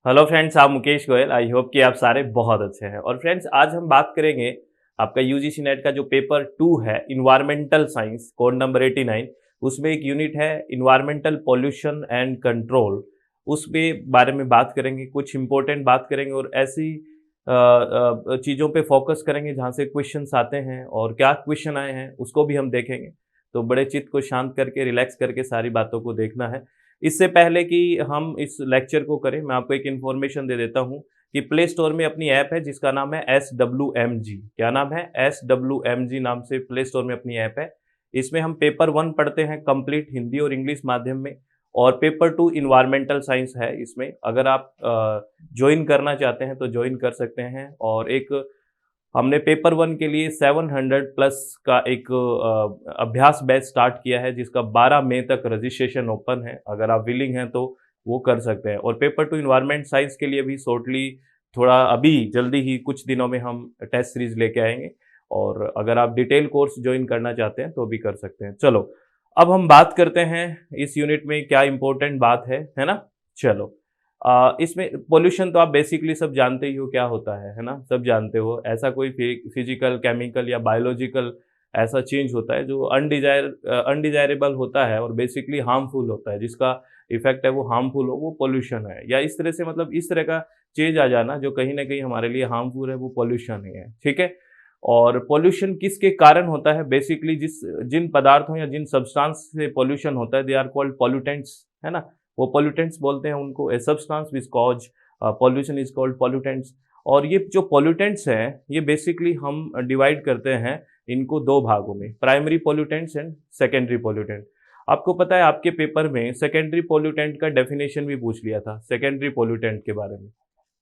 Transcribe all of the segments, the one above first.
Hello friends, आप Mukesh Goyal. I hope कि आप सारे बहुत अच्छे हैं। और फ्रेंड्स, आज हम बात करेंगे आपका यूजीसी नेट का जो पेपर 2 है, इन्वायरमेंटल साइंस, कोड नंबर 89। उसमें एक यूनिट है इन्वायरमेंटल पोल्यूशन एंड कंट्रोल। उसके बारे में बात करेंगे, कुछ इंपॉर्टेंट बात करेंगे और ऐसी चीज़ों पे फोकस करेंगे जहाँ से क्वेश्चंस आते हैं और क्या क्वेश्चन आए हैं उसको भी हम देखेंगे। तो बड़े चित्त को शांत करके, रिलैक्स करके सारी बातों को देखना है। इससे पहले कि हम इस लेक्चर को करें, मैं आपको एक इन्फॉर्मेशन दे देता हूँ कि प्ले स्टोर में अपनी ऐप है जिसका नाम है SWMG। क्या नाम है? SWMG नाम से प्ले स्टोर में अपनी ऐप है। इसमें हम पेपर 1 पढ़ते हैं कंप्लीट हिंदी और इंग्लिश माध्यम में, और पेपर 2 इन्वायरमेंटल साइंस है इसमें। अगर आप ज्वाइन करना चाहते हैं तो ज्वाइन कर सकते हैं। और एक हमने पेपर 1 के लिए 700 प्लस का एक अभ्यास बैच स्टार्ट किया है, जिसका 12 मई तक रजिस्ट्रेशन ओपन है। अगर आप विलिंग हैं तो वो कर सकते हैं। और पेपर 2 इन्वायरमेंट साइंस के लिए भी शॉर्टली, थोड़ा अभी जल्दी ही कुछ दिनों में हम टेस्ट सीरीज लेके आएंगे। और अगर आप डिटेल कोर्स ज्वाइन करना चाहते हैं तो भी कर सकते हैं। चलो, अब हम बात करते हैं इस यूनिट में क्या इंपॉर्टेंट बात है ना। चलो, इसमें पोल्यूशन तो आप बेसिकली सब जानते ही हो क्या होता है ना, सब जानते हो। ऐसा कोई फिजिकल, केमिकल या बायोलॉजिकल ऐसा चेंज होता है जो अनडिजायरेबल होता है और बेसिकली हार्मफुल होता है, जिसका इफेक्ट है वो हार्मफुल हो, वो पोल्यूशन है। या इस तरह से, मतलब इस तरह का चेंज आ जाना जो कहीं ना कहीं हमारे लिए हार्मफुल है, वो पोल्यूशन ही है। ठीक है। और पोल्यूशन किसके कारण होता है? बेसिकली जिन पदार्थों या जिन सब्सटेंस से पोल्यूशन होता है, दे आर कॉल्ड पोल्यूटेंट्स, है ना। वो पोल्यूटेंट्स बोलते हैं उनको। A substance which cause pollution is called pollutants. और ये जो पोल्यूटेंट्स हैं, ये बेसिकली हम डिवाइड करते हैं इनको दो भागों में, primary pollutants and secondary pollutant. आपको पता है आपके पेपर में सेकेंडरी पोल्यूटेंट का डेफिनेशन भी पूछ लिया था, सेकेंडरी पोल्यूटेंट के बारे में।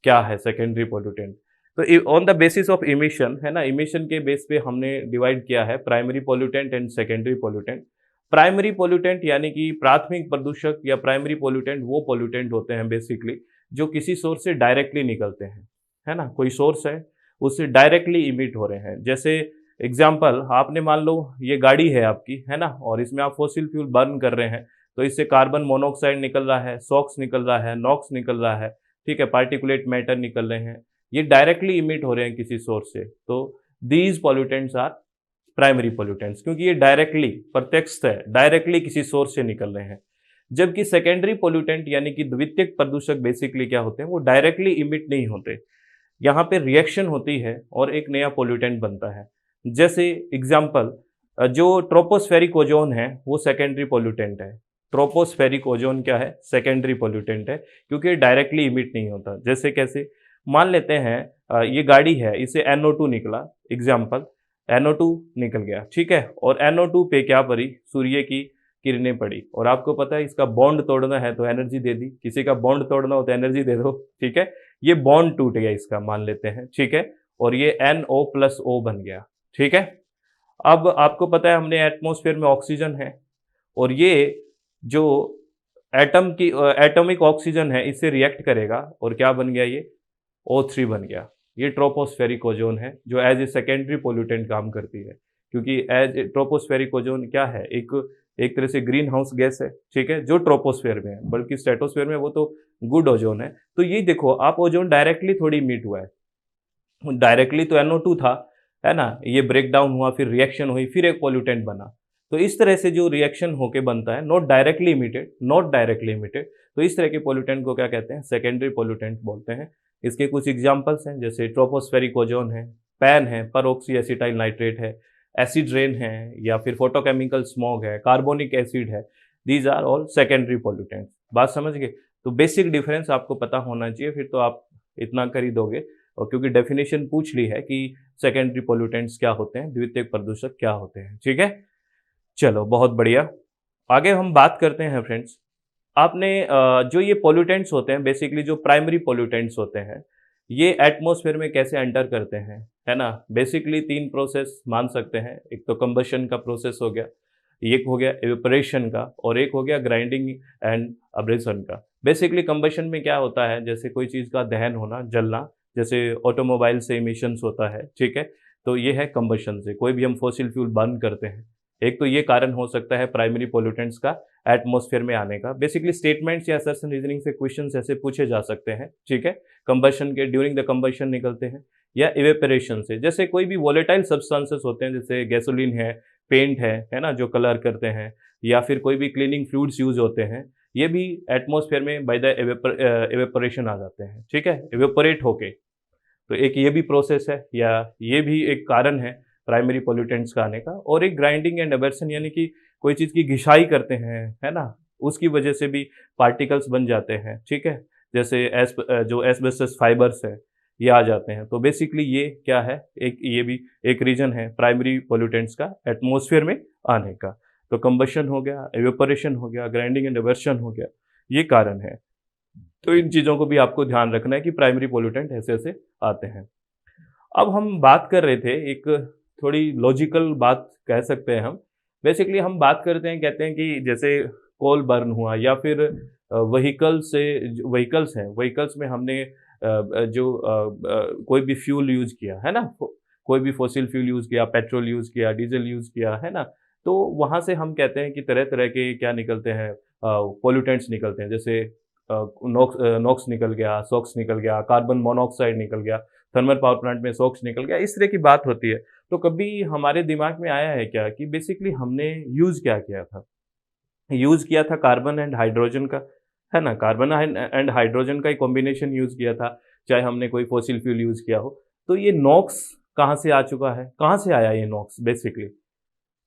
क्या है सेकेंडरी पोल्यूटेंट? तो on the basis of emission, है ना, इमिशन के बेस पे हमने डिवाइड किया है primary pollutant and secondary pollutant. Primary pollutant यानी कि प्राथमिक प्रदूषक या प्राइमरी पोल्यूटेंट वो पोल्यूटेंट होते हैं बेसिकली जो किसी सोर्स से डायरेक्टली निकलते हैं, है ना। कोई सोर्स है, उससे डायरेक्टली इमिट हो रहे हैं। जैसे एग्जाम्पल, आपने मान लो ये गाड़ी है आपकी, है ना, और इसमें आप फॉसिल फ्यूल बर्न कर रहे हैं, तो इससे कार्बन मोनोऑक्साइड निकल रहा है, सॉक्स निकल रहा है, नॉक्स निकल रहा है, ठीक है, पार्टिकुलेट मैटर निकल रहे हैं। ये डायरेक्टली इमिट हो रहे हैं किसी सोर्स से, तो these pollutants are primary pollutants, क्योंकि ये डायरेक्टली, प्रत्यक्ष है, डायरेक्टली किसी सोर्स से निकल रहे हैं। जबकि सेकेंडरी पोल्यूटेंट यानी कि द्वितीयक प्रदूषक बेसिकली क्या होते हैं, वो डायरेक्टली इमिट नहीं होते। यहाँ पे रिएक्शन होती है और एक नया पोल्यूटेंट बनता है। जैसे एग्जाम्पल, जो ट्रोपोस्फेरिक ओजोन है वो सेकेंडरी पोल्यूटेंट है। ट्रोपोस्फेरिक ओजोन क्या है? सेकेंडरी पोल्यूटेंट है, क्योंकि डायरेक्टली इमिट नहीं होता। जैसे कैसे? मान लेते हैं ये गाड़ी है, इसे NO2 निकला, एग्जाम्पल NO2 निकल गया, ठीक है। और NO2 पे क्या पड़ी? सूर्य की किरणें पड़ी। और आपको पता है इसका बॉन्ड तोड़ना है तो एनर्जी दे दी, किसी का बॉन्ड तोड़ना हो तो एनर्जी दे दो, ठीक है। ये बॉन्ड टूट गया इसका, मान लेते हैं, ठीक है। और ये NO+O बन गया, ठीक है। अब आपको पता है हमने एटमॉस्फेयर में ऑक्सीजन है, और ये जो एटम की एटॉमिक ऑक्सीजन है इससे रिएक्ट करेगा और क्या बन गया? ये O3 बन गया। ये ट्रोपोस्फेरिक ओजोन है जो एज ए सेकेंडरी पोल्यूटेंट काम करती है, क्योंकि एज ए ट्रोपोस्फेरिक ओजोन क्या है? एक तरह से ग्रीन हाउस गैस है, ठीक है, जो ट्रोपोस्फेयर में है, बल्कि स्ट्रेटोस्फेयर में वो तो गुड ओजोन है। तो ये देखो आप, ओजोन डायरेक्टली थोड़ी इमिट हुआ है, डायरेक्टली तो NO2 था, है ना, ये ब्रेक डाउन हुआ, फिर रिएक्शन हुई, फिर एक पोल्यूटेंट बना। तो इस तरह से जो रिएक्शन होके बनता है, नॉट डायरेक्टली इमिटेड, तो इस तरह के पोल्यूटेंट को क्या कहते हैं? सेकेंडरी पोल्यूटेंट बोलते हैं। इसके कुछ एग्जांपल्स हैं, जैसे ट्रोपोस्फेरिक ओजोन है, पैन है, परऑक्सी एसिटाइल नाइट्रेट है, एसिड रेन है, या फिर फोटोकेमिकल स्मॉग है, कार्बोनिक एसिड है। These are all secondary pollutants. बात समझ गए? तो बेसिक डिफरेंस आपको पता होना चाहिए, फिर तो आप इतना कर ही दोगे। और क्योंकि डेफिनेशन पूछ ली है कि सेकेंडरी पोल्यूटेंट्स क्या होते हैं, द्वितीयक प्रदूषक क्या होते हैं, ठीक है। चलो, बहुत बढ़िया। आगे हम बात करते हैं फ्रेंड्स। आपने जो ये पोल्यूटेंट्स होते हैं, बेसिकली जो प्राइमरी पोल्यूटेंट्स होते हैं, ये एटमॉस्फेयर में कैसे एंटर करते हैं, है ना। बेसिकली 3 प्रोसेस मान सकते हैं। एक तो कंबशन का प्रोसेस हो गया, एक हो गया एवेपोरेशन का, और एक हो गया ग्राइंडिंग एंड अब्रेशन का। बेसिकली कंबशन में क्या होता है? जैसे कोई चीज़ का दहन होना, जलना, जैसे ऑटोमोबाइल से इमिशंस होता है, ठीक है। तो ये है कंबशन से, कोई भी हम फॉसिल फ्यूल बर्न करते हैं। एक तो ये कारण हो सकता है प्राइमरी पोल्यूटेंट्स का एटमॉस्फेयर में आने का। बेसिकली स्टेटमेंट्स या असर्शन रीजनिंग से क्वेश्चंस ऐसे पूछे जा सकते हैं, ठीक है। कंबशन के ड्यूरिंग द कंबशन निकलते हैं या इवेपोरेशन से, जैसे कोई भी वोलेटाइल सब्सटेंसेस होते हैं, जैसे गैसोलीन है, पेंट है ना, जो कलर करते हैं, या फिर कोई भी क्लीनिंग फ्लूइड्स यूज होते हैं, ये भी एटमॉस्फेयर में बाय द इवेपोरेशन आ जाते हैं, ठीक है, इवेपोरेट होके। तो एक ये भी प्रोसेस है या ये भी एक कारण है प्राइमरी पोल्यूटेंट्स का आने का। और एक ग्राइंडिंग एंड एबर्शन, यानी कि कोई चीज़ की घिसाई करते हैं, है ना, उसकी वजह से भी पार्टिकल्स बन जाते हैं, ठीक है, जैसे जो एस्बेस्टस फाइबर्स है ये आ जाते हैं। तो बेसिकली ये क्या है, ये भी एक रीजन है प्राइमरी पोल्यूटेंट्स का एटमॉस्फेयर में आने का। तो कंबशन हो गया, एवेपोरेशन हो गया, ग्राइंडिंग एंड एबर्शन हो गया, ये कारण है। तो इन चीज़ों को भी आपको ध्यान रखना है कि प्राइमरी पोल्यूटेंट ऐसे ऐसे आते हैं। अब हम बात कर रहे थे, एक थोड़ी लॉजिकल बात कह सकते हैं हम। बेसिकली हम बात करते हैं, कहते हैं कि जैसे कोल बर्न हुआ या फिर व्हीकल्स हैं, व्हीकल्स में हमने कोई भी फ्यूल यूज़ किया है ना, कोई भी फॉसिल फ्यूल यूज़ किया, पेट्रोल यूज़ किया, डीजल यूज़ किया, है ना, तो वहाँ से हम कहते हैं कि तरह तरह के क्या निकलते हैं, पोल्यूटेंट्स निकलते हैं, जैसे नॉक्स निकल गया, सॉक्स निकल गया, कार्बन मोनोऑक्साइड निकल गया, थर्मल पावर प्लांट में सॉक्स निकल गया, इस तरह की बात होती है। तो कभी हमारे दिमाग में आया है क्या कि बेसिकली हमने यूज़ क्या किया था? यूज़ किया था कार्बन एंड हाइड्रोजन का, है ना, कार्बन एंड हाइड्रोजन का एक कॉम्बिनेशन यूज़ किया था, चाहे हमने कोई फॉसिल फ्यूल यूज़ किया हो। तो ये नॉक्स कहाँ से आ चुका है, कहाँ से आया ये नॉक्स बेसिकली?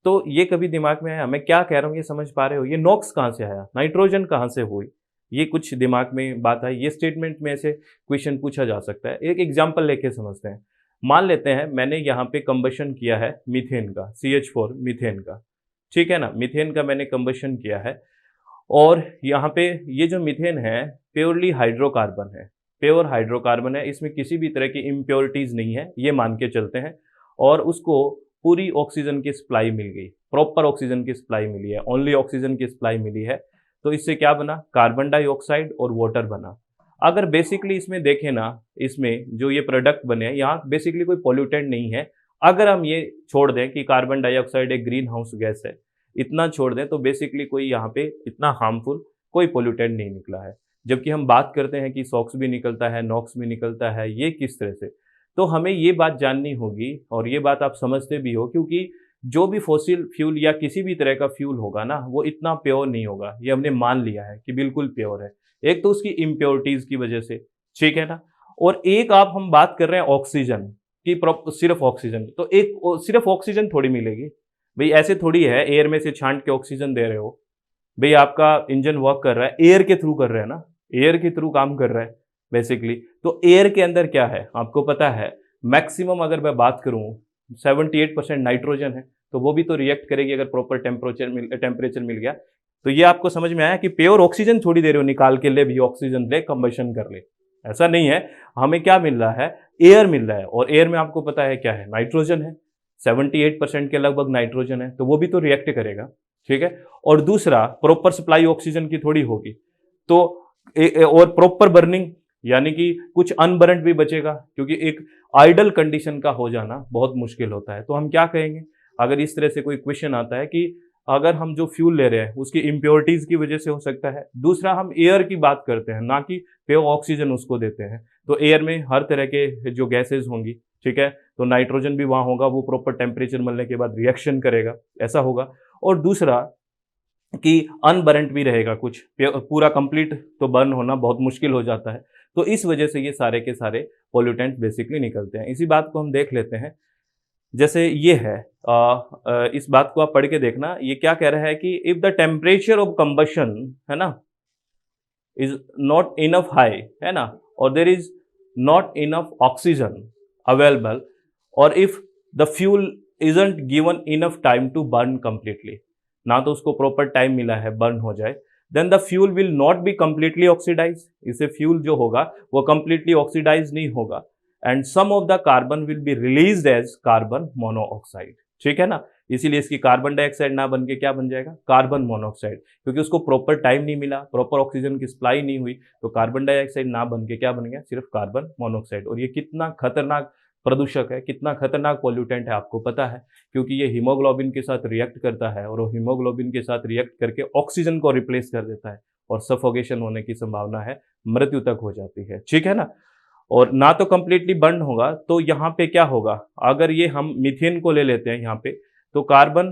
तो ये कभी दिमाग में आया? मैं क्या कह रहा हूँ ये समझ पा रहे हो? ये नॉक्स कहाँ से आया, नाइट्रोजन कहाँ से हुई, ये कुछ दिमाग में बात आई? ये स्टेटमेंट में ऐसे क्वेश्चन पूछा जा सकता है। एक एग्जांपल लेके समझते हैं। मान लेते हैं मैंने यहाँ पे कंबशन किया है मीथेन का, CH4 मीथेन का, ठीक है ना, मीथेन का मैंने कंबशन किया है। और यहाँ पे ये जो मीथेन है प्योरली हाइड्रोकार्बन है, प्योर हाइड्रोकार्बन है, इसमें किसी भी तरह की इम्प्योरिटीज़ नहीं है, ये मान के चलते हैं। और उसको पूरी ऑक्सीजन की सप्लाई मिल गई, प्रॉपर ऑक्सीजन की सप्लाई मिली है, ओनली ऑक्सीजन की सप्लाई मिली है। तो इससे क्या बना, कार्बन डाइऑक्साइड और वाटर बना। अगर बेसिकली इसमें देखें ना, इसमें जो ये प्रोडक्ट बने हैं, यहाँ बेसिकली कोई पोल्यूटेंट नहीं है। अगर हम ये छोड़ दें कि कार्बन डाइऑक्साइड एक ग्रीन हाउस गैस है, इतना छोड़ दें, तो बेसिकली कोई यहाँ पे इतना हार्मफुल कोई पोल्यूटेंट नहीं निकला है। जबकि हम बात करते हैं कि सॉक्स भी निकलता है, नॉक्स भी निकलता है, ये किस तरह से? तो हमें ये बात जाननी होगी, और ये बात आप समझते भी हो, क्योंकि जो भी फॉसिल फ्यूल या किसी भी तरह का फ्यूल होगा ना, वो इतना प्योर नहीं होगा, ये हमने मान लिया है कि बिल्कुल प्योर है। एक तो उसकी इम्प्योरिटीज़ की वजह से, ठीक है ना, और एक आप हम बात कर रहे हैं ऑक्सीजन की, सिर्फ ऑक्सीजन, तो एक सिर्फ ऑक्सीजन थोड़ी मिलेगी भाई, ऐसे थोड़ी है एयर में से छांट के ऑक्सीजन दे रहे हो भाई। आपका इंजन वर्क कर रहा है, एयर के थ्रू कर रहा है ना, एयर के थ्रू काम कर रहा है बेसिकली। तो एयर के अंदर क्या है आपको पता है, मैक्सिमम अगर मैं बात करूं 78% नाइट्रोजन है, तो वो भी तो रिएक्ट करेगी अगर प्रॉपर टेम्परेचर मिल गया। तो ये आपको समझ में आया कि प्योर ऑक्सीजन थोड़ी दे रहे हो निकाल के, ले भी ऑक्सीजन ले, कंबशन कर ले, ऐसा नहीं है। हमें क्या मिल रहा है, एयर मिल रहा है, और एयर में आपको पता है क्या है, नाइट्रोजन है, 78% के लगभग नाइट्रोजन है, तो वो भी तो रिएक्ट करेगा, ठीक है। और दूसरा, प्रॉपर सप्लाई ऑक्सीजन की थोड़ी होगी, तो और प्रॉपर बर्निंग, यानी कि कुछ अनबर्न्ड भी बचेगा, क्योंकि एक आइडल कंडीशन का हो जाना बहुत मुश्किल होता है। तो हम क्या कहेंगे अगर इस तरह से कोई क्वेश्चन आता है कि अगर हम जो फ्यूल ले रहे हैं उसकी इम्प्योरिटीज की वजह से हो सकता है। दूसरा, हम एयर की बात करते हैं, ना कि प्योर ऑक्सीजन उसको देते हैं। तो एयर में हर तरह के जो गैसेज होंगी, ठीक है, तो नाइट्रोजन भी वहाँ होगा, वो प्रॉपर टेम्परेचर मिलने के बाद रिएक्शन करेगा, ऐसा होगा। और दूसरा कि अनबर्न्ड भी रहेगा, कुछ पूरा कंप्लीट तो बर्न होना बहुत मुश्किल हो जाता है। तो इस वजह से ये सारे के सारे पोल्यूटेंट बेसिकली निकलते हैं। इसी बात को हम देख लेते हैं, जैसे ये है, इस बात को आप पढ़ के देखना, ये क्या कह रहा है कि if the temperature of combustion, है ना, इज नॉट इनफ हाई, है ना, और there is not enough oxygen available, और if the fuel isn't given enough time to burn completely, ना तो उसको प्रॉपर टाइम मिला है बर्न हो जाए, then the fuel will not be completely oxidize, इससे फ्यूल जो होगा वो कंप्लीटली ऑक्सीडाइज नहीं होगा, and some of the carbon will be released as carbon monoxide, ठीक है ना। इसीलिए इसकी कार्बन डाइऑक्साइड ना बन के क्या बन जाएगा, कार्बन मोनोऑक्साइड, क्योंकि उसको प्रॉपर टाइम नहीं मिला, प्रॉपर ऑक्सीजन की सप्लाई नहीं हुई, तो कार्बन डाइऑक्साइड ना बन के क्या बन गया, सिर्फ कार्बन मोनोऑक्साइड। और ये कितना खतरनाक प्रदूषक है, कितना खतरनाक पॉल्यूटेंट है आपको पता है, क्योंकि ये हीमोग्लोबिन के साथ रिएक्ट करता है और वो हीमोग्लोबिन के साथ रिएक्ट करके ऑक्सीजन को रिप्लेस कर देता है और सफोकेशन होने की संभावना है, मृत्यु तक हो जाती है, ठीक है ना। और ना तो कंप्लीटली बर्न होगा, तो यहाँ पे क्या होगा, अगर ये हम मीथेन को ले लेते हैं यहाँ पे, तो कार्बन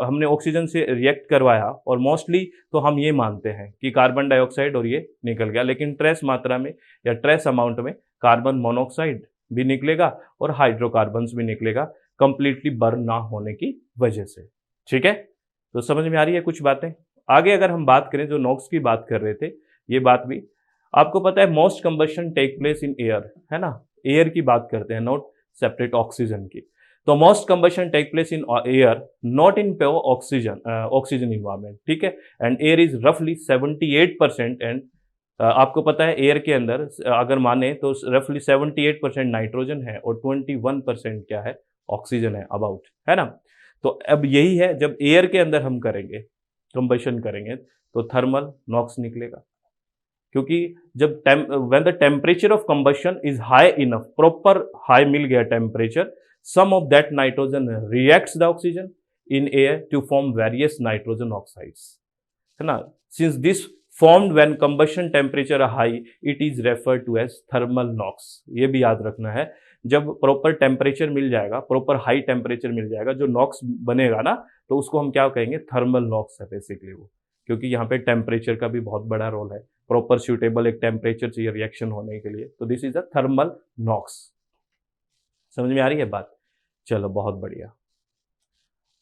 हमने ऑक्सीजन से रिएक्ट करवाया और मोस्टली तो हम ये मानते हैं कि कार्बन डाइऑक्साइड और ये निकल गया, लेकिन ट्रेस मात्रा में या ट्रेस अमाउंट में कार्बन मोनोऑक्साइड भी निकलेगा और हाइड्रोकार्बन्स भी निकलेगा, कंप्लीटली बर्न ना होने की वजह से, ठीक है। तो समझ में आ रही है कुछ बातें। आगे अगर हम बात करें, जो नॉक्स की बात कर रहे थे, ये बात भी आपको पता है, most combustion take place in air, है ना, एयर की बात करते हैं, नॉट सेपरेट ऑक्सीजन की। तो most combustion take place in air, not in pure oxygen environment, ठीक है। एंड एयर इज रफली 78%, एंड आपको पता है एयर के अंदर अगर माने तो रफली 78% नाइट्रोजन है और 21% क्या है, ऑक्सीजन है अबाउट, है ना। तो अब यही है, जब एयर के अंदर हम करेंगे, कंबशन करेंगे, तो थर्मल नॉक्स निकलेगा, क्योंकि जब when the temperature of combustion is high enough, proper high मिल गया temperature, some of that nitrogen reacts the oxygen in air to form various nitrogen oxides, है ना। Since this formed when combustion temperature are high, it is referred to as thermal NOx। ये भी याद रखना है, जब प्रॉपर टेम्परेचर मिल जाएगा, proper high temperature मिल जाएगा, जो नॉक्स बनेगा ना, तो उसको हम क्या कहेंगे, थर्मल नॉक्स है बेसिकली वो, क्योंकि यहाँ पे टेम्परेचर का भी बहुत बड़ा रोल है, प्रॉपर सूटेबल एक टेम्परेचर चाहिए रिएक्शन होने के लिए, तो this is a thermal NOx. समझ में आ रही है बात, चलो बहुत बढ़िया।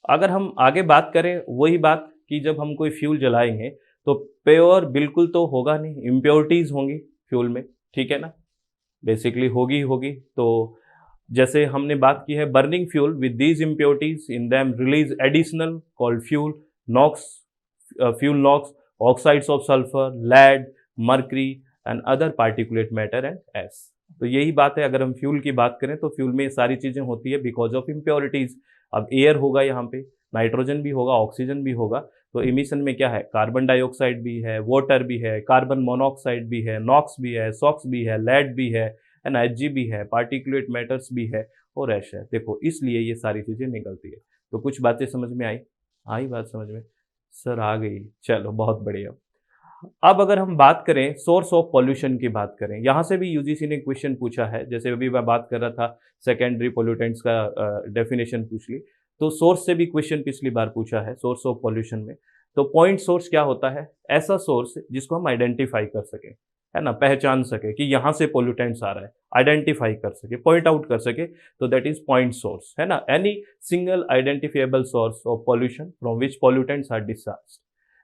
अगर हम आगे बात करें, वही बात कि जब हम कोई फ्यूल जलाएंगे तो प्योर बिल्कुल तो होगा नहीं, इम्प्योरिटीज होंगी फ्यूल में, ठीक है ना, बेसिकली होगी। तो जैसे हमने बात की है, burning fuel with these impurities in them release additional called fuel NOx, fuel NOx, oxides of sulphur, lead, mercury and other particulate matter and एस। तो यही बात है, अगर हम फ्यूल की बात करें तो फ्यूल में ये सारी चीजें होती है बिकॉज ऑफ इम्प्योरिटीज। अब एयर होगा, यहाँ पे नाइट्रोजन भी होगा, ऑक्सीजन भी होगा, तो इमिशन में क्या है, कार्बन डाइऑक्साइड भी है, वाटर भी है, कार्बन मोनोऑक्साइड भी है, नॉक्स भी है, सॉक्स भी है, लेड भी है, एनर्जी भी है, पार्टिकुलेट मैटर्स भी है और ऐश है। देखो, इसलिए ये सारी चीजें निकलती है। तो कुछ बातें समझ में आई बात समझ में, सर आ गई, चलो बहुत बढ़िया। अब अगर हम बात करें सोर्स ऑफ पॉल्यूशन की बात करें, यहाँ से भी यूजीसी ने क्वेश्चन पूछा है, जैसे अभी मैं बात कर रहा था सेकेंडरी पोल्यूटेंट्स का डेफिनेशन पूछ ली, तो सोर्स से भी क्वेश्चन पिछली बार पूछा है सोर्स ऑफ पॉल्यूशन में। तो पॉइंट सोर्स क्या होता है, ऐसा सोर्स जिसको हम आइडेंटिफाई कर सके, है ना, पहचान सके कि यहाँ से पोल्यूटेंट्स आ रहा है, आइडेंटिफाई कर सके, पॉइंट आउट कर सके, तो दैट इज पॉइंट सोर्स, है ना। Any single identifiable source of pollution from which pollutants are discharged.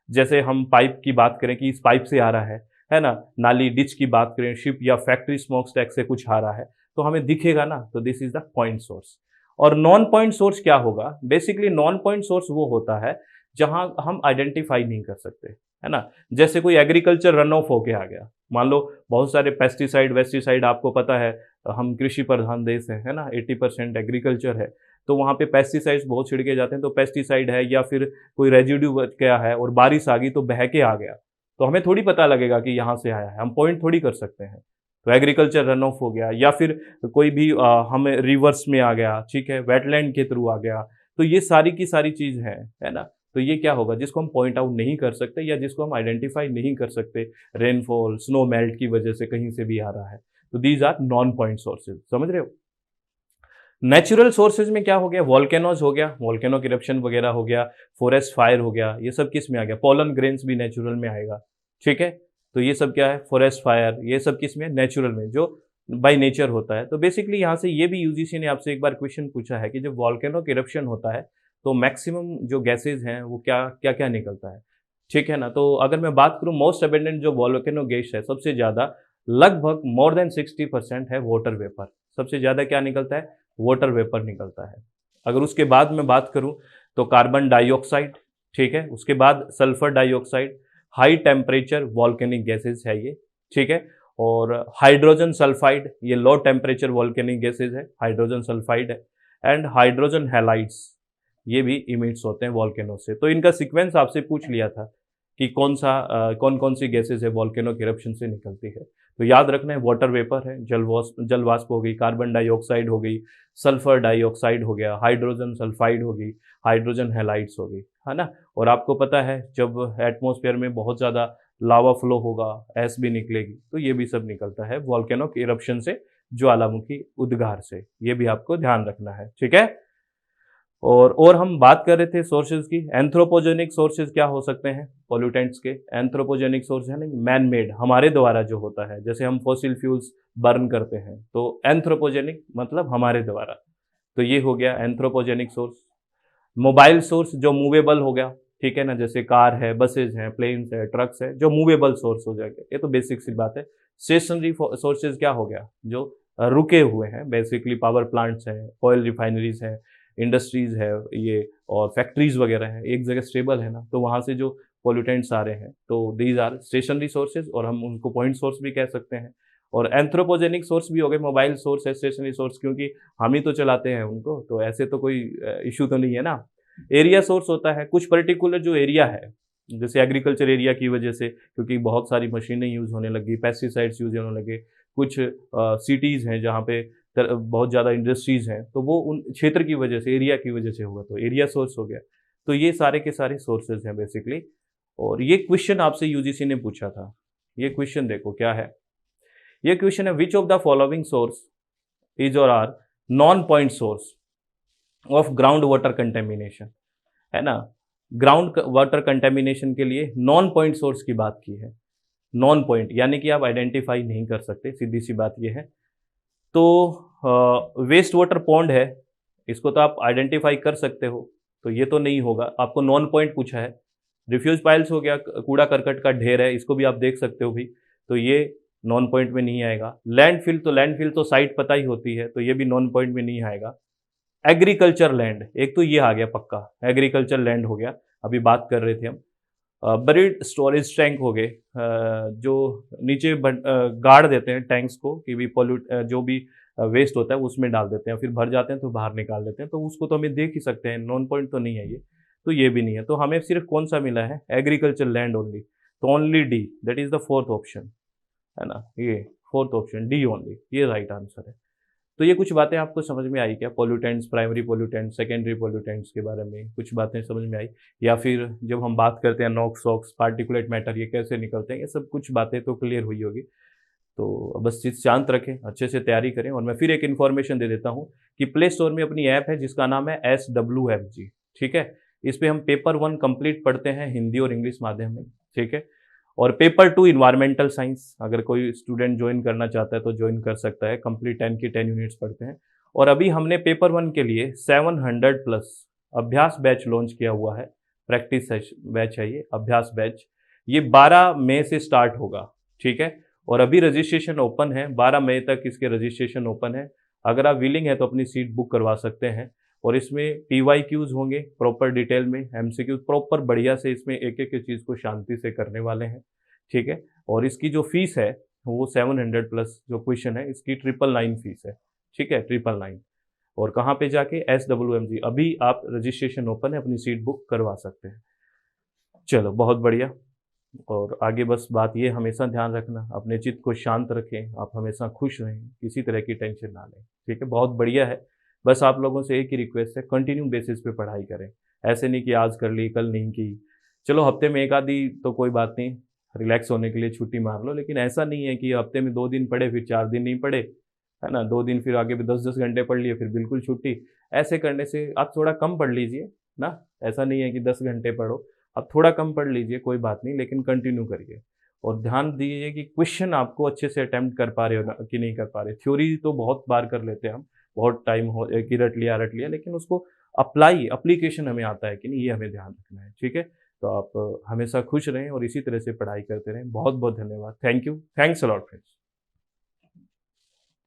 जैसे हम पाइप की बात करें कि इस पाइप से आ रहा है ना, नाली डिच की बात करें, शिप या फैक्ट्री स्मोक स्टैक से कुछ आ रहा है, तो हमें दिखेगा ना, तो this is the point source. और नॉन पॉइंट सोर्स क्या होगा, बेसिकली नॉन पॉइंट सोर्स वो होता है जहां हम आइडेंटिफाई नहीं कर सकते, है ना। जैसे कोई एग्रीकल्चर रन ऑफ होके आ गया, मान लो बहुत सारे पेस्टिसाइड वेस्टिसाइड, आपको पता है हम कृषि प्रधान देश है ना, 80% एग्रीकल्चर है, तो वहाँ पे पेस्टिसाइड्स बहुत छिड़के जाते हैं, तो पेस्टिसाइड है या फिर कोई रेजिड्यू बच गया है और बारिश आ गई तो बह के आ गया, तो हमें थोड़ी पता लगेगा कि यहाँ से आया है, हम पॉइंट थोड़ी कर सकते हैं। तो एग्रीकल्चर रन ऑफ हो गया, या फिर कोई भी हमें रिवर्स में आ गया, ठीक है, वेटलैंड के थ्रू आ गया, तो ये सारी की सारी चीज है ना। तो ये क्या होगा, जिसको हम पॉइंट आउट नहीं कर सकते या जिसको हम आइडेंटिफाई नहीं कर सकते, रेनफॉल, स्नो मेल्ट की वजह से कहीं से भी आ रहा है, तो these are non point sources, समझ रहे हो। नेचुरल सोर्सेज में क्या हो गया, वॉल्केनोज हो गया, वॉल्केनो इरप्शन वगैरह हो गया, फॉरेस्ट फायर हो गया, ये सब किस में आ गया, पोलन ग्रेन्स भी नेचुरल में आएगा, ठीक है। तो ये सब क्या है, फॉरेस्ट फायर, ये सब किस में, नेचुरल में, जो बाय नेचर होता है। तो बेसिकली यहाँ से ये भी यूजीसी ने आपसे एक बार क्वेश्चन पूछा है कि जब वॉल्केनो इरप्शन होता है तो मैक्सिमम जो गैसेज हैं वो क्या क्या क्या निकलता है, ठीक है ना। तो अगर मैं बात करूँ, मोस्ट अबेंडेंट जो वॉल्केनो गैस है, सबसे ज़्यादा लगभग मोर देन 60% है वाटर वेपर, सबसे ज़्यादा क्या निकलता है, वाटर वेपर निकलता है। अगर उसके बाद मैं बात करूं तो कार्बन डाइऑक्साइड, ठीक है, उसके बाद sulphur dioxide, high temperature volcanic gases है ये, ठीक है। और हाइड्रोजन सल्फाइड, ये लो टेम्परेचर वॉल्केनिक गैसेज है, हाइड्रोजन सल्फाइड है। एंड हाइड्रोजन हैलाइड्स, ये भी इमिट्स होते हैं वॉल्केनो से। तो इनका सीक्वेंस आपसे पूछ लिया था कि कौन कौन सी गैसेज है वॉल्केनो इरप्शन से निकलती है। तो याद रखना है, वाटर वेपर है, जल वाष्प हो गई, कार्बन डाइऑक्साइड हो गई, सल्फर डाइऑक्साइड हो गया, हाइड्रोजन सल्फाइड हो गई, हाइड्रोजन हैलाइड्स हो गई, है ना। और आपको पता है जब एटमॉस्फेयर में बहुत ज़्यादा लावा फ्लो होगा, ऐश भी निकलेगी, तो ये भी सब निकलता है वॉल्केनो इरप्शन से, ज्वालामुखी उद्गार से। ये भी आपको ध्यान रखना है, ठीक है। और हम बात कर रहे थे सोर्सेज की। एंथ्रोपोजेनिक सोर्सेज क्या हो सकते हैं पोल्यूटेंट्स के? एंथ्रोपोजेनिक सोर्स है ना, मैन मेड, हमारे द्वारा जो होता है, जैसे हम फॉसिल फ्यूल्स बर्न करते हैं, तो एंथ्रोपोजेनिक मतलब हमारे द्वारा। तो ये हो गया एंथ्रोपोजेनिक सोर्स। मोबाइल सोर्स जो मूवेबल हो गया, ठीक है ना, जैसे कार है, बसेज हैं, प्लेन्स है, ट्रक्स है, जो मूवेबल सोर्स हो जाएंगे, ये तो बेसिक सी बात है। स्टेशनरी सोर्सेज क्या हो गया, जो रुके हुए हैं, बेसिकली पावर प्लांट्स हैं, ऑयल रिफाइनरीज हैं, इंडस्ट्रीज है ये, और फैक्ट्रीज वगैरह है, एक जगह स्टेबल है ना, तो वहाँ से जो पोल्यूटेंट्स आ रहे हैं, तो दीज आर स्टेशनरी सोर्सेज, और हम उनको पॉइंट सोर्स भी कह सकते हैं। और एंथ्रोपोजेनिक सोर्स भी हो गए, मोबाइल सोर्स है, स्टेशनरी सोर्स, क्योंकि हम ही तो चलाते हैं उनको, तो ऐसे तो कोई इशू तो नहीं है ना। एरिया सोर्स होता है, कुछ पर्टिकुलर जो एरिया है, जैसे एग्रीकल्चर एरिया की वजह से, क्योंकि बहुत सारी मशीनें यूज होने लगी, पेस्टिसाइड्स यूज होने लगे, कुछ सिटीज़ हैं जहाँ पे बहुत ज़्यादा इंडस्ट्रीज़ हैं, तो वो उन क्षेत्र की वजह से, एरिया की वजह से होगा, तो एरिया सोर्स हो गया। तो ये सारे के सारे सोर्सेज हैं बेसिकली। और ये क्वेश्चन आपसे यूजीसी ने पूछा था। ये क्वेश्चन देखो क्या है। ये क्वेश्चन है, which of the following source is और are non point source of ground water contamination, है ना। ग्राउंड वाटर कंटेमिनेशन के लिए नॉन पॉइंट सोर्स की बात की है। नॉन पॉइंट यानी कि आप आइडेंटिफाई नहीं कर सकते, सीधी सी बात ये है। तो वेस्ट वाटर पॉन्ड है, इसको तो आप आइडेंटिफाई कर सकते हो, तो ये तो नहीं होगा। आपको नॉन पॉइंट पूछा है। रिफ्यूज पाइल्स हो गया, कूड़ा करकट का ढेर है, इसको भी आप देख सकते हो भी, तो ये नॉन पॉइंट में नहीं आएगा। लैंडफिल तो साइट पता ही होती है, तो ये भी नॉन पॉइंट में नहीं आएगा। एग्रीकल्चर लैंड, एक तो ये आ गया पक्का, एग्रीकल्चर लैंड हो गया, अभी बात कर रहे थे हम। बरीड स्टोरेज टैंक हो गए, जो नीचे गाड़ देते हैं टैंक्स को, कि भी जो भी वेस्ट होता है उसमें डाल देते हैं, फिर भर जाते हैं तो बाहर निकाल देते हैं, तो उसको तो हमें देख ही सकते हैं, नॉन पॉइंट तो नहीं है ये, तो ये भी नहीं है। तो हमें सिर्फ कौन सा मिला है, एग्रीकल्चर लैंड ओनली, तो only D, that is the fourth option, है ना, ये फोर्थ ऑप्शन डी ओनली, ये राइट आंसर है। तो ये कुछ बातें आपको समझ में आई क्या? Pollutants, primary pollutants, secondary pollutants के बारे में कुछ बातें समझ में आई? या फिर जब हम बात करते हैं नॉक्स सॉक्स, पार्टिकुलेट मैटर, ये कैसे निकलते हैं, ये सब कुछ बातें तो क्लियर हुई होगी। तो बस चीज़ शांत रखें, अच्छे से तैयारी करें। और मैं फिर एक इन्फॉर्मेशन दे देता हूँ कि प्ले स्टोर में अपनी ऐप है जिसका नाम है SWFG, ठीक है। इस पर हम पेपर 1 कंप्लीट पढ़ते हैं हिंदी और इंग्लिश माध्यम में, ठीक है। और पेपर 2 इन्वायरमेंटल साइंस, अगर कोई स्टूडेंट ज्वाइन करना चाहता है तो ज्वाइन कर सकता है, कंप्लीट 10 की 10 यूनिट्स पढ़ते हैं। और अभी हमने पेपर 1 के लिए 700 प्लस अभ्यास बैच लॉन्च किया हुआ है। प्रैक्टिस बैच है ये, अभ्यास बैच, ये 12 मई से स्टार्ट होगा, ठीक है। और अभी रजिस्ट्रेशन ओपन है, 12 मई तक इसके रजिस्ट्रेशन ओपन है। अगर आप विलिंग है तो अपनी सीट बुक करवा सकते हैं। और इसमें PYQs होंगे प्रॉपर डिटेल में, MCQs प्रॉपर बढ़िया से, इसमें एक एक चीज़ को शांति से करने वाले हैं, ठीक है। और इसकी जो फीस है वो 700 प्लस जो क्वेश्चन है इसकी 999 फीस है, ठीक है, 999। और कहाँ पे जाके? SWMG, अभी आप रजिस्ट्रेशन ओपन है, अपनी सीट बुक करवा सकते हैं। चलो बहुत बढ़िया। और आगे बस बात ये हमेशा ध्यान रखना, अपने चित्त को शांत रखें, आप हमेशा खुश रहें, किसी तरह की टेंशन ना लें, ठीक है। बहुत बढ़िया है। बस आप लोगों से एक ही रिक्वेस्ट है, कंटिन्यू बेसिस पे पढ़ाई करें। ऐसे नहीं कि आज कर ली कल नहीं की। चलो हफ्ते में एक आधी तो कोई बात नहीं, रिलैक्स होने के लिए छुट्टी मार लो, लेकिन ऐसा नहीं है कि हफ्ते में 2 दिन पढ़े फिर 4 दिन नहीं पढ़े, है ना, 2 दिन फिर आगे भी 10-10 घंटे पढ़ लिए फिर बिल्कुल छुट्टी। ऐसे करने से आप थोड़ा कम पढ़ लीजिए ना, ऐसा नहीं है कि 10 घंटे पढ़ो, आप थोड़ा कम पढ़ लीजिए, कोई बात नहीं, लेकिन कंटिन्यू करिए। और ध्यान दीजिए कि क्वेश्चन आपको अच्छे से अटेम्प्ट कर पा रहे हो ना कि नहीं कर पा रहे। थ्योरी तो बहुत बार कर लेते हैं हम, बहुत टाइम हो कि रट लिया, लेकिन उसको एप्लीकेशन हमें आता है कि नहीं, ये हमें ध्यान रखना है, ठीक है। तो आप हमेशा खुश रहें और इसी तरह से पढ़ाई करते रहें। बहुत बहुत धन्यवाद, thank you, thanks a lot friends.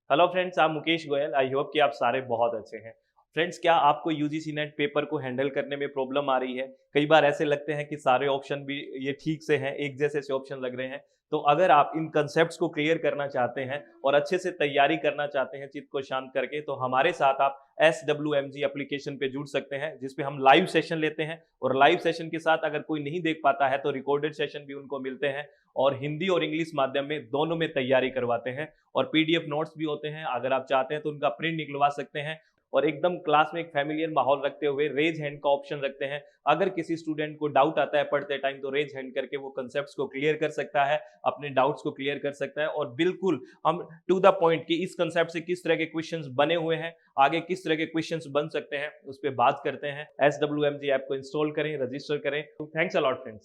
Hello friends, आप मुकेश गोयल, आई होप कि आप सारे बहुत अच्छे हैं। फ्रेंड्स, क्या आपको यूजीसी नेट पेपर को हैंडल करने में प्रॉब्लम आ रही है? कई बार ऐसे लगते हैं कि सारे ऑप्शन भी ये ठीक से हैं, एक जैसे से ऑप्शन लग रहे हैं, तो अगर आप इन कंसेप्ट्स को क्लियर करना चाहते हैं और अच्छे से तैयारी करना चाहते हैं चित्त को शांत करके, तो हमारे साथ आप SWMG एप्लीकेशन पे जुड़ सकते हैं, जिसपे हम लाइव सेशन लेते हैं और लाइव सेशन के साथ अगर कोई नहीं देख पाता है तो रिकॉर्डेड सेशन भी उनको मिलते हैं और हिंदी और इंग्लिश माध्यम में दोनों में तैयारी करवाते हैं और PDF नोट्स भी होते हैं। अगर आप चाहते हैं तो उनका प्रिंट निकलवा सकते हैं और एकदम क्लास में एक फैमिलियर माहौल रखते हुए रेज हैंड का ऑप्शन रखते हैं। अगर किसी स्टूडेंट को डाउट आता है पढ़ते टाइम तो रेज हैंड करके वो कंसेप्ट्स को क्लियर कर सकता है, अपने डाउट्स को क्लियर कर सकता है और बिल्कुल हम टू द पॉइंट कि इस कंसेप्ट से किस तरह के क्वेश्चंस बने हुए हैं, आगे किस तरह के क्वेश्चंस बन सकते हैं, उस पर बात करते हैं। SWMG ऐप को इंस्टॉल करें, रजिस्टर करें। Thanks a lot friends.